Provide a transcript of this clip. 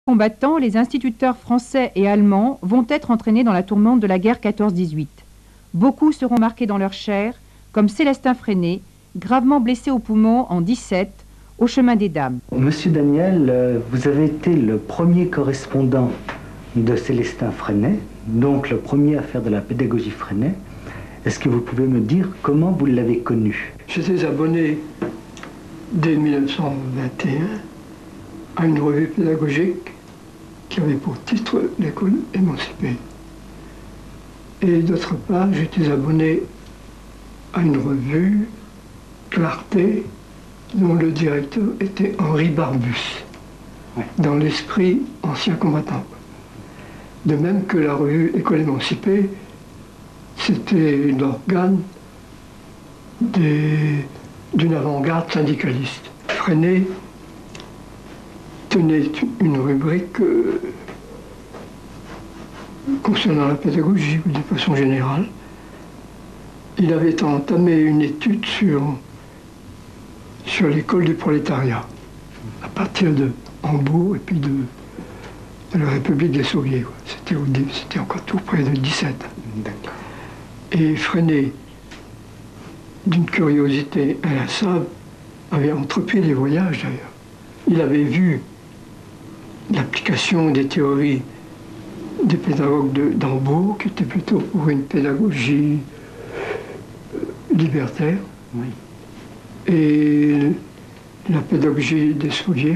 Combattants, les instituteurs français et allemands vont être entraînés dans la tourmente de la guerre 14-18. Beaucoup seront marqués dans leur chair, comme Célestin Freinet, gravement blessé au poumon en 17, au chemin des Dames. Monsieur Daniel, vous avez été le premier correspondant de Célestin Freinet, donc le premier à faire de la pédagogie Freinet. Est-ce que vous pouvez me dire comment vous l'avez connu? J'étais abonné dès 1921 à une revue pédagogique qui avait pour titre L'école émancipée. Et d'autre part, j'étais abonné à une revue, Clarté, dont le directeur était Henri Barbus, dans l'esprit ancien combattant. De même que la revue École émancipée, c'était l'organe d'une avant-garde syndicaliste. Freinet tenait une rubrique concernant la pédagogie de façon générale. Il avait entamé une étude sur l'école du prolétariat, à partir de Hambourg et puis de la République des Soviets. C'était encore tout près de 17. Et Freinet, d'une curiosité inlassable, avait entrepris des voyages d'ailleurs. Il avait vu l'application des théories des pédagogues d'Hambourg, qui étaient plutôt pour une pédagogie libertaire, et la pédagogie des Soviets.